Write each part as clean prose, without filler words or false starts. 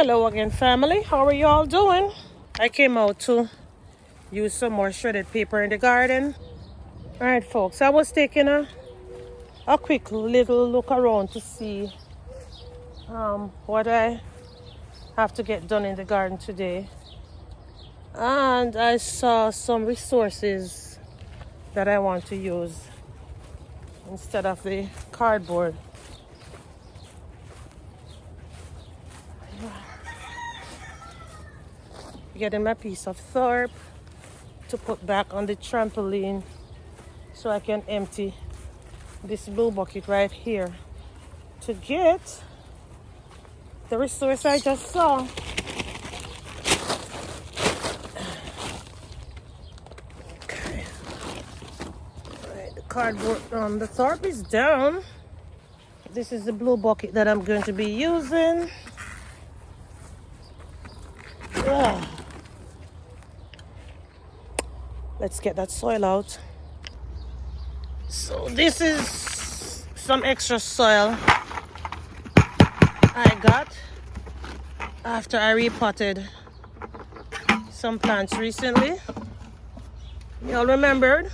Hello again, family. How are you all doing? I came out to use some more shredded paper in the garden. All right, folks, I was taking a quick little look around to see what I have to get done in the garden today. And I saw some resources that I want to use instead of the cardboard. Getting my piece of Thorpe to put back on the trampoline so I can empty this blue bucket right here to get the resource I just saw. Okay. Right, the cardboard the Thorpe is down. This is the blue bucket that I'm going to be using. Ugh. Let's get that soil out. So this is some extra soil I got after I repotted some plants recently. Y'all remembered?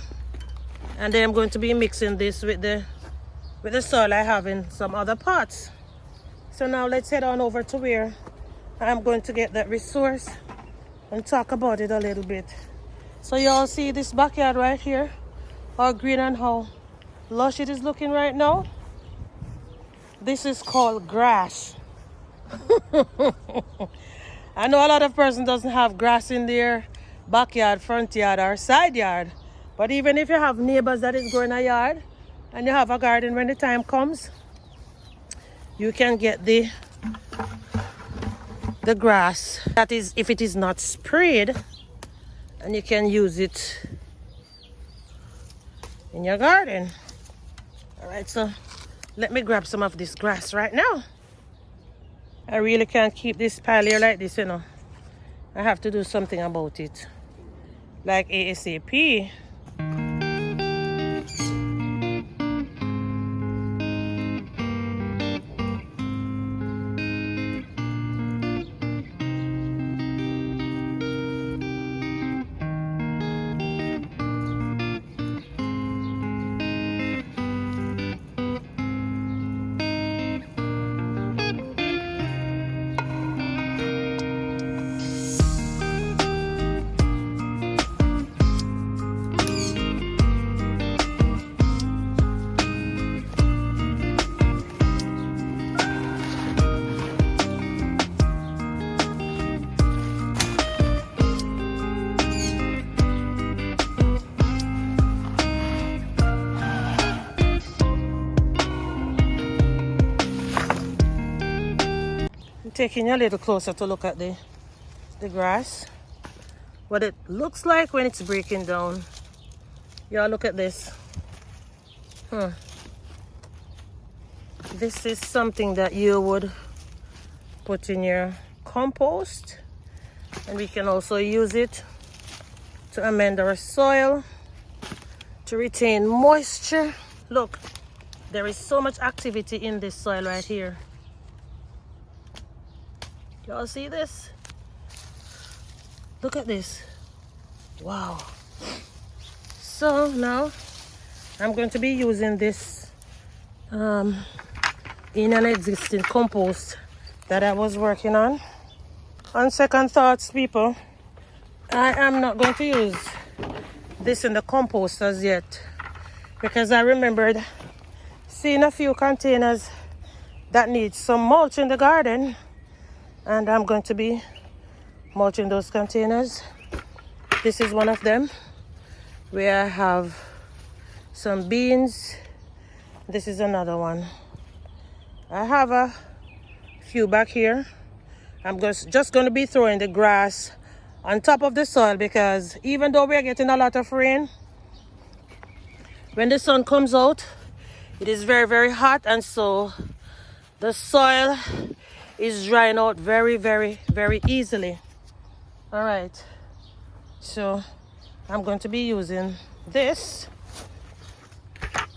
And then I'm going to be mixing this with the soil I have in some other pots. So now let's head on over to where I'm going to get that resource and talk about it a little bit. So y'all see this backyard right here, how green and how lush it is looking right now? This is called grass. I know a lot of person doesn't have grass in their backyard, front yard or side yard. But even if you have neighbors that is growing a yard and you have a garden, when the time comes, you can get the grass. That is if it is not sprayed, and you can use it in your garden. All right, so let me grab some of this grass right now. I really can't keep this pile here like this, you know. I have to do something about it, like ASAP. Taking a little closer to look at the grass, what it looks like when it's breaking down. Y'all look at this. This is something that you would put in your compost, and we can also use it to amend our soil, to retain moisture. Look, there is so much activity in this soil right here. Y'all see this? Look at this. Wow. So now I'm going to be using this in an existing compost that I was working on. On second thoughts, people, I am not going to use this in the compost as yet, because I remembered seeing a few containers that need some mulch in the garden. And I'm going to be mulching those containers. This is one of them, where I have some beans. This is another one. I have a few back here. I'm just going to be throwing the grass on top of the soil, because even though we're getting a lot of rain, when the sun comes out, it is very, very hot, and so the soil is drying out very, very, very easily. All right, so I'm going to be using this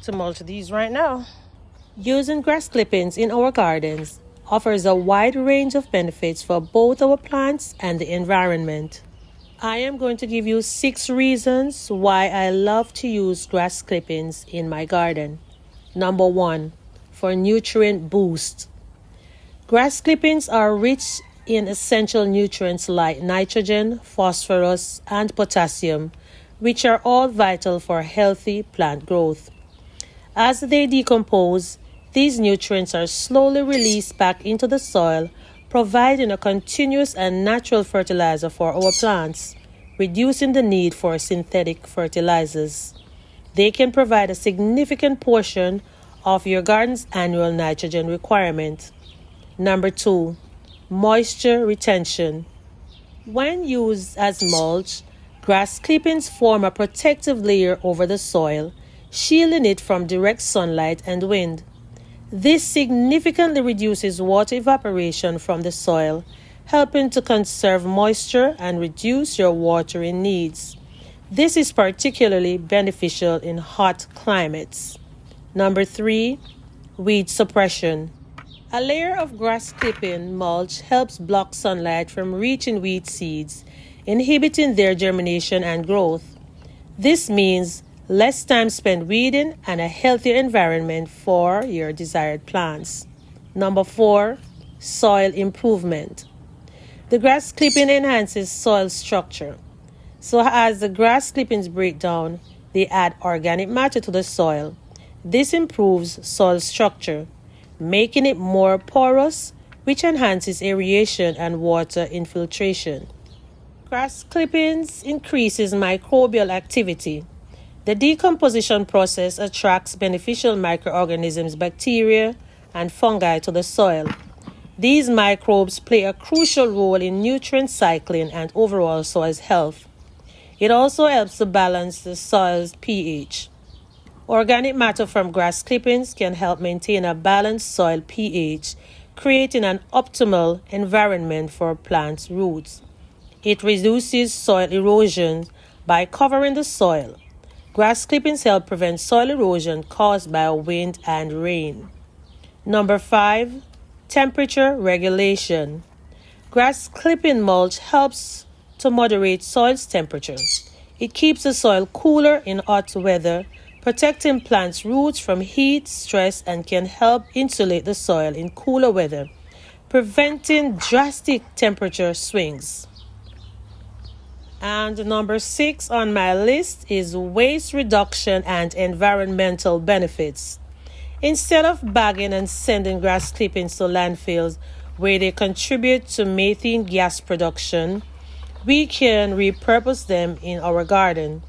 to mulch these right now. Using grass clippings in our gardens offers a wide range of benefits for both our plants and the environment. I am going to give you 6 reasons why I love to use grass clippings in my garden. Number 1, for nutrient boost. Grass clippings are rich in essential nutrients like nitrogen, phosphorus, and potassium, which are all vital for healthy plant growth. As they decompose, these nutrients are slowly released back into the soil, providing a continuous and natural fertilizer for our plants, reducing the need for synthetic fertilizers. They can provide a significant portion of your garden's annual nitrogen requirement. Number 2, moisture retention. When used as mulch, grass clippings form a protective layer over the soil, shielding it from direct sunlight and wind. This significantly reduces water evaporation from the soil, helping to conserve moisture and reduce your watering needs. This is particularly beneficial in hot climates. Number 3, weed suppression. A layer of grass clipping mulch helps block sunlight from reaching weed seeds, inhibiting their germination and growth. This means less time spent weeding and a healthier environment for your desired plants. Number 4, soil improvement. The grass clipping enhances soil structure. So as the grass clippings break down, they add organic matter to the soil. This improves soil structure, making it more porous, which enhances aeration and water infiltration. Grass clippings increases microbial activity. The decomposition process attracts beneficial microorganisms, bacteria, and fungi to the soil. These microbes play a crucial role in nutrient cycling and overall soil health. It also helps to balance the soil's pH. Organic matter from grass clippings can help maintain a balanced soil pH, creating an optimal environment for plants' roots. It reduces soil erosion by covering the soil. Grass clippings help prevent soil erosion caused by wind and rain. Number 5, temperature regulation. Grass clipping mulch helps to moderate soil's temperature. It keeps the soil cooler in hot weather, protecting plants' roots from heat, stress, and can help insulate the soil in cooler weather, preventing drastic temperature swings. And number 6 on my list is waste reduction and environmental benefits. Instead of bagging and sending grass clippings to landfills where they contribute to methane gas production, we can repurpose them in our garden.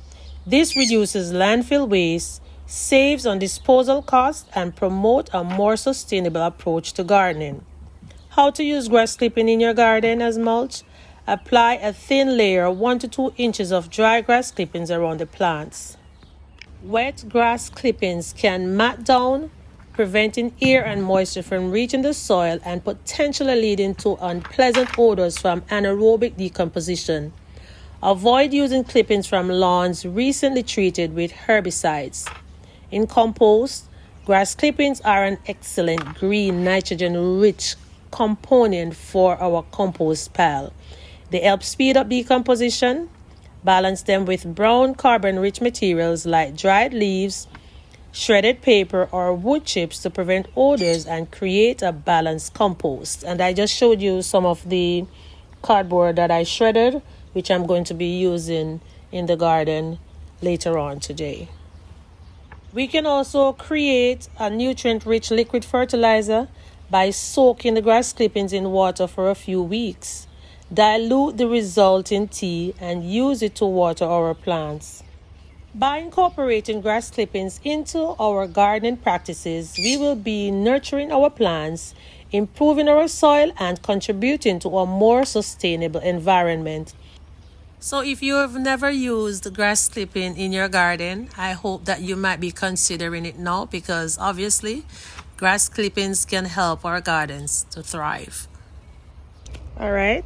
This reduces landfill waste, saves on disposal costs, and promotes a more sustainable approach to gardening. How to use grass clipping in your garden as mulch? Apply a thin layer 1 to 2 inches of dry grass clippings around the plants. Wet grass clippings can mat down, preventing air and moisture from reaching the soil and potentially leading to unpleasant odors from anaerobic decomposition. Avoid using clippings from lawns recently treated with herbicides. In compost, grass clippings are an excellent green nitrogen-rich component for our compost pile. They help speed up decomposition. Balance them with brown carbon-rich materials like dried leaves, shredded paper, or wood chips to prevent odors and create a balanced compost. And I just showed you some of the cardboard that I shredded, which I'm going to be using in the garden later on today. We can also create a nutrient-rich liquid fertilizer by soaking the grass clippings in water for a few weeks. Dilute the resulting tea and use it to water our plants. By incorporating grass clippings into our gardening practices, we will be nurturing our plants, improving our soil, and contributing to a more sustainable environment. So if you have never used grass clipping in your garden, I hope that you might be considering it now, because obviously grass clippings can help our gardens to thrive. All right.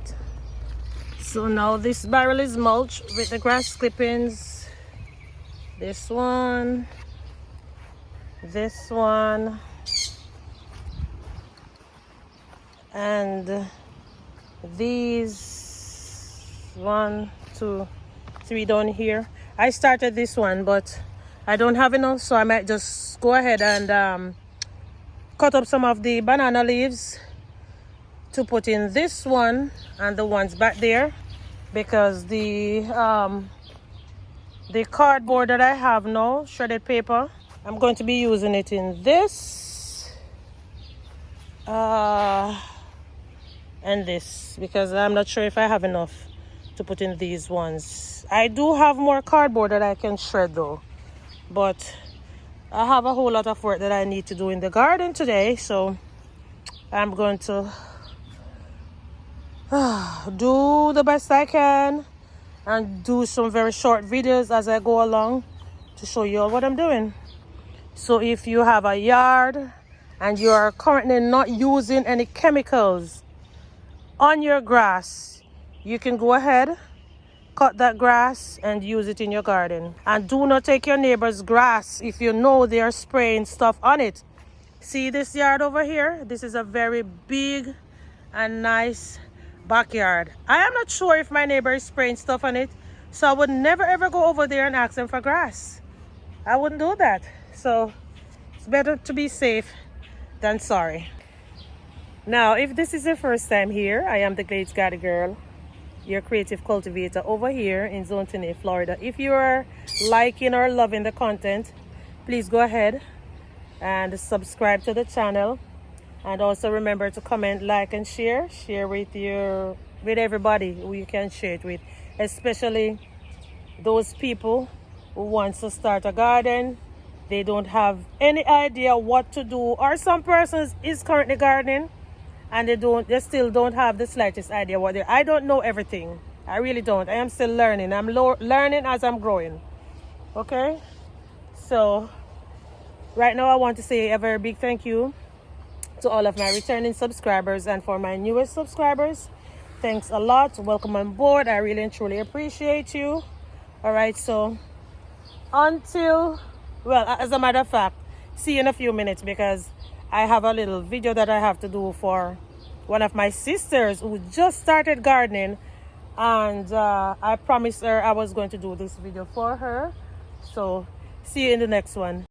So now this barrel is mulched with the grass clippings. This one, And these 1, 2, 3 down here. I started this one, but I don't have enough, so I might just go ahead and cut up some of the banana leaves to put in this one and the ones back there, because the cardboard that I have now, shredded paper, I'm going to be using it in this and this, because I'm not sure if I have enough to put in these ones. I do have more cardboard that I can shred though, but I have a whole lot of work that I need to do in the garden today, so I'm going to do the best I can and do some very short videos as I go along to show you all what I'm doing. So if you have a yard and you are currently not using any chemicals on your grass, you can go ahead, cut that grass and use it in your garden. And do not take your neighbor's grass if you know they are spraying stuff on it. See this yard over here? This is a very big and nice backyard. I am not sure if my neighbor is spraying stuff on it, so I would never ever go over there and ask them for grass. I wouldn't do that. So it's better to be safe than sorry. Now, if this is your first time here, I am the Glades Garden Girl, your creative cultivator over here in Zone 10A, Florida. If you are liking or loving the content, please go ahead and subscribe to the channel. And also remember to comment, like, and share. Share with everybody who you can share it with, especially those people who want to start a garden. They don't have any idea what to do, or some persons is currently gardening and they still don't have the slightest idea what they're. I don't know everything. I really don't. I am still learning. I'm learning as I'm growing. Okay? So right now I want to say a very big thank you to all of my returning subscribers, and for my newest subscribers, thanks a lot. Welcome on board. I really and truly appreciate you. All right, so until, well, as a matter of fact, see you in a few minutes, because I have a little video that I have to do for one of my sisters who just started gardening, and I promised her I was going to do this video for her. So see you in the next one.